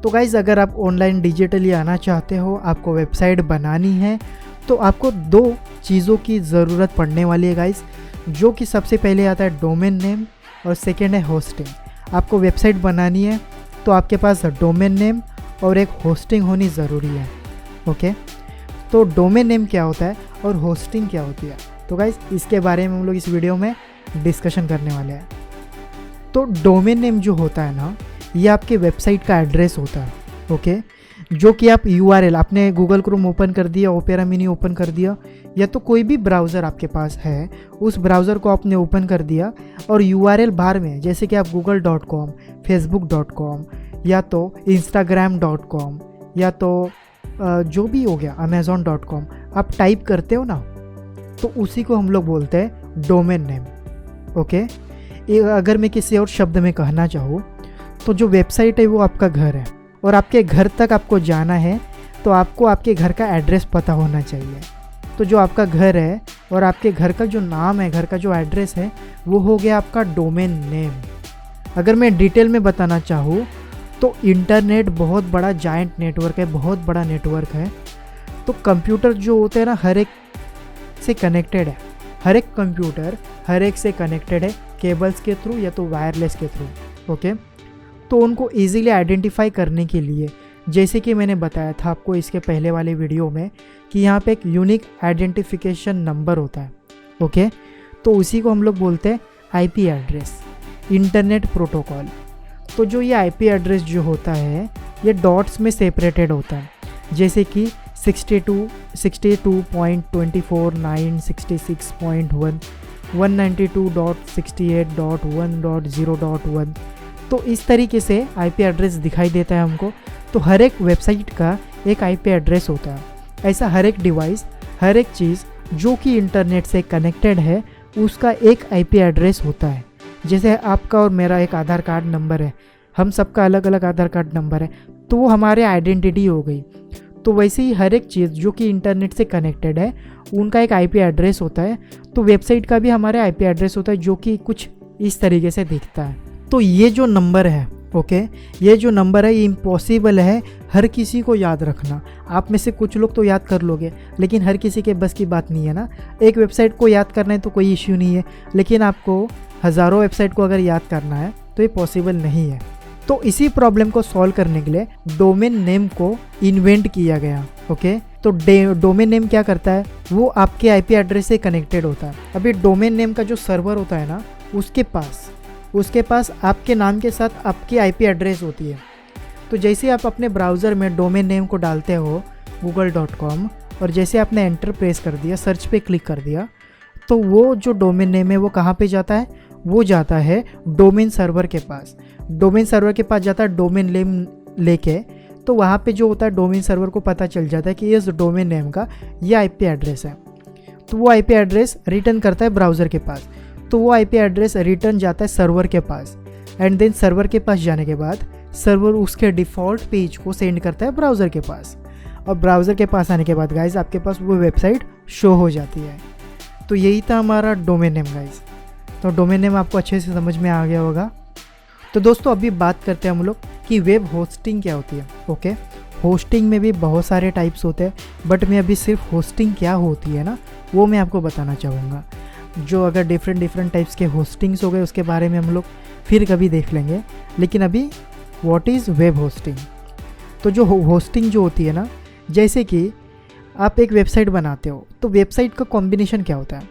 तो गाइज़ अगर आप ऑनलाइन डिजिटली आना चाहते हो, आपको वेबसाइट बनानी है, तो आपको 2 चीज़ों की ज़रूरत पड़ने वाली है गाइज़, जो कि सबसे पहले आता है डोमेन नेम और सेकेंड है होस्टिंग। आपको वेबसाइट बनानी है तो आपके पास डोमेन नेम और एक होस्टिंग होनी ज़रूरी है। ओके, तो डोमेन नेम क्या होता है और होस्टिंग क्या होती है, तो गाइज़ इसके बारे में हम लोग इस वीडियो में डिस्कशन करने वाले हैं। तो डोमेन नेम जो होता है ना, ये आपके वेबसाइट का एड्रेस होता है। ओके, जो कि आप URL आपने गूगल क्रोम ओपन कर दिया, ओपेरा मिनी ओपन कर दिया, या तो कोई भी ब्राउज़र आपके पास है उस ब्राउज़र को आपने ओपन कर दिया और URL बार में, जैसे कि आप google.com, facebook.com या तो instagram.com या तो जो भी हो गया amazon.com आप टाइप करते हो ना, तो उसी को हम लोग बोलते हैं डोमेन नेम। ओके, अगर मैं किसी और शब्द में कहना चाहूँ तो जो वेबसाइट है वो आपका घर है और आपके घर तक आपको जाना है तो आपको आपके घर का एड्रेस पता होना चाहिए। तो जो आपका घर है और आपके घर का जो नाम है, घर का जो एड्रेस है, वो हो गया आपका डोमेन नेम। अगर मैं डिटेल में बताना चाहूँ तो इंटरनेट बहुत बड़ा जायंट नेटवर्क है, बहुत बड़ा नेटवर्क है। तो कंप्यूटर जो होते हैं ना, हर एक से कनेक्टेड है, हर एक कंप्यूटर हर एक से कनेक्टेड है केबल्स के थ्रू या तो वायरलेस के थ्रू। ओके, तो उनको इजीली आइडेंटिफाई करने के लिए, जैसे कि मैंने बताया था आपको इसके पहले वाले वीडियो में, कि यहाँ पे एक यूनिक आइडेंटिफिकेशन नंबर होता है। ओके, तो उसी को हम लोग बोलते हैं IP एड्रेस, इंटरनेट प्रोटोकॉल। तो जो ये IP एड्रेस जो होता है ये डॉट्स में सेपरेटेड होता है, जैसे कि 62.24.966.1 192.68.1.0.1। तो इस तरीके से IP एड्रेस दिखाई देता है हमको। तो हर एक वेबसाइट का एक IP एड्रेस होता है। ऐसा हर एक डिवाइस, हर एक चीज़ जो कि इंटरनेट से कनेक्टेड है उसका एक IP एड्रेस होता है। जैसे आपका और मेरा एक आधार कार्ड नंबर है, हम सबका अलग अलग आधार कार्ड नंबर है, तो वो हमारे आइडेंटिटी हो गई। तो वैसे ही हर एक चीज़ जो कि इंटरनेट से कनेक्टेड है उनका एक IP एड्रेस होता है। तो वेबसाइट का भी हमारे IP एड्रेस होता है, जो कि कुछ इस तरीके से दिखता है। तो ये जो नंबर है, ओके, ये जो नंबर है ये इम्पॉसिबल है हर किसी को याद रखना। आप में से कुछ लोग तो याद कर लोगे, लेकिन हर किसी के बस की बात नहीं है ना। एक वेबसाइट को याद करना है तो कोई इश्यू नहीं है, लेकिन आपको हज़ारों वेबसाइट को अगर याद करना है तो ये पॉसिबल नहीं है। तो इसी प्रॉब्लम को सॉल्व करने के लिए डोमेन नेम को इन्वेंट किया गया। ओके, तो डोमेन नेम क्या करता है, वो आपके IP एड्रेस से कनेक्टेड होता है। अभी डोमेन नेम का जो सर्वर होता है ना, उसके पास आपके नाम के साथ आपकी IP एड्रेस होती है। तो जैसे आप अपने ब्राउज़र में डोमेन नेम को डालते हो google.com और जैसे आपने एंटर प्रेस कर दिया, सर्च पे क्लिक कर दिया, तो वो जो डोमेन नेम है वो कहाँ पे जाता है, वो जाता है डोमेन सर्वर के पास। डोमेन सर्वर के पास जाता है डोमेन नेम लेके। तो वहाँ पे जो होता है डोमेन सर्वर को पता चल जाता है कि इस डोमेन नेम का ये IP एड्रेस है। तो वो IP एड्रेस रिटर्न करता है ब्राउज़र के पास। तो वो IP एड्रेस रिटर्न जाता है सर्वर के पास, एंड देन सर्वर के पास जाने के बाद सर्वर उसके डिफ़ॉल्ट पेज को सेंड करता है ब्राउज़र के पास। और ब्राउज़र के पास आने के बाद गाइज आपके पास वो वेबसाइट शो हो जाती है। तो यही था हमारा डोमेन नेम गाइज। तो डोमेन नेम आपको अच्छे से समझ में आ गया होगा। तो दोस्तों अभी बात करते हैं हम लोग कि वेब होस्टिंग क्या होती है। ओके, होस्टिंग में भी बहुत सारे टाइप्स होते हैं, बट मैं अभी सिर्फ होस्टिंग क्या होती है ना वो मैं आपको बताना चाहूँगा। जो अगर डिफरेंट टाइप्स के होस्टिंग्स हो गए उसके बारे में हम लोग फिर कभी देख लेंगे, लेकिन अभी व्हाट इज़ वेब होस्टिंग। तो जो होस्टिंग जो होती है ना, जैसे कि आप एक वेबसाइट बनाते हो तो वेबसाइट का कॉम्बिनेशन क्या होता है,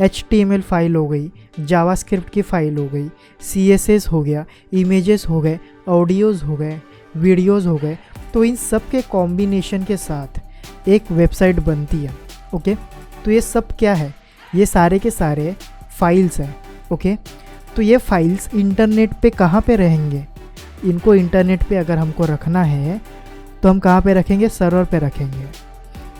HTML फाइल हो गई, जावास्क्रिप्ट की फ़ाइल हो गई, CSS हो गया, इमेजेस हो गए, ऑडियोज़ हो गए, वीडियोज़ हो गए। तो इन सब के कॉम्बिनेशन के साथ एक वेबसाइट बनती है। ओके, तो ये सब क्या है, ये सारे के सारे फाइल्स हैं। ओके, तो ये फाइल्स इंटरनेट पे कहाँ पे रहेंगे, इनको इंटरनेट पे अगर हमको रखना है तो हम कहाँ पे रखेंगे, सर्वर पे रखेंगे।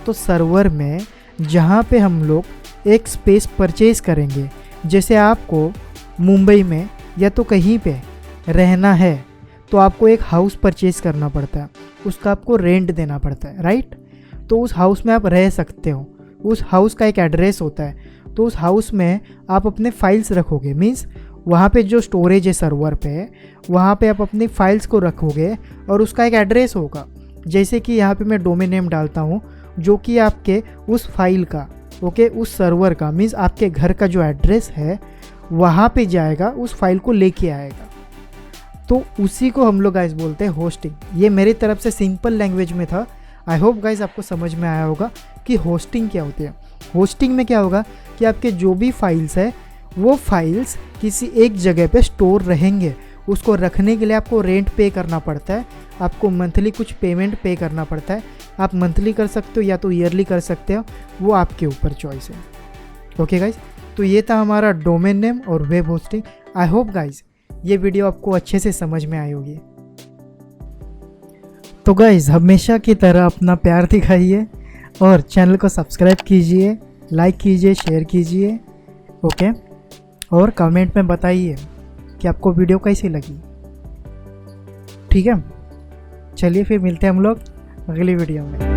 तो सर्वर में जहाँ पे हम लोग एक स्पेस परचेज़ करेंगे, जैसे आपको मुंबई में या तो कहीं पे रहना है तो आपको एक हाउस परचेज़ करना पड़ता है, उसका आपको रेंट देना पड़ता है, राइट। तो उस हाउस में आप रह सकते हो, उस हाउस का एक एड्रेस होता है। तो उस हाउस में आप अपने फाइल्स रखोगे, मीन्स वहाँ पे जो स्टोरेज है सर्वर पे, वहाँ पे आप अपनी फाइल्स को रखोगे और उसका एक एड्रेस होगा। जैसे कि यहाँ पे मैं डोमेन नेम डालता हूँ जो कि आपके उस फाइल का, ओके, उस सर्वर का, मीन्स आपके घर का जो एड्रेस है वहाँ पे जाएगा, उस फाइल को लेके आएगा। तो उसी को हम लोग गाइस बोलते हैं होस्टिंग। ये मेरी तरफ से सिंपल लैंग्वेज में था। आई होप गाइस आपको समझ में आया होगा कि होस्टिंग क्या होती है। होस्टिंग में क्या होगा कि आपके जो भी फाइल्स है वो फाइल्स किसी एक जगह पे स्टोर रहेंगे। उसको रखने के लिए आपको रेंट पे करना पड़ता है, आपको मंथली कुछ पेमेंट पे करना पड़ता है। आप मंथली कर सकते हो या तो ईयरली कर सकते हो, वो आपके ऊपर चॉइस है। ओके गाइज, तो ये था हमारा डोमेन नेम और web hosting. I hope guys ये वीडियो आपको अच्छे से समझ में आई होगी। तो गाइज हमेशा की तरह अपना प्यार दिखाइए और चैनल को सब्सक्राइब कीजिए, लाइक कीजिए, शेयर कीजिए, ओके, और कमेंट में बताइए कि आपको वीडियो कैसी लगी। ठीक है, चलिए फिर मिलते हैं हम लोग अगली वीडियो में।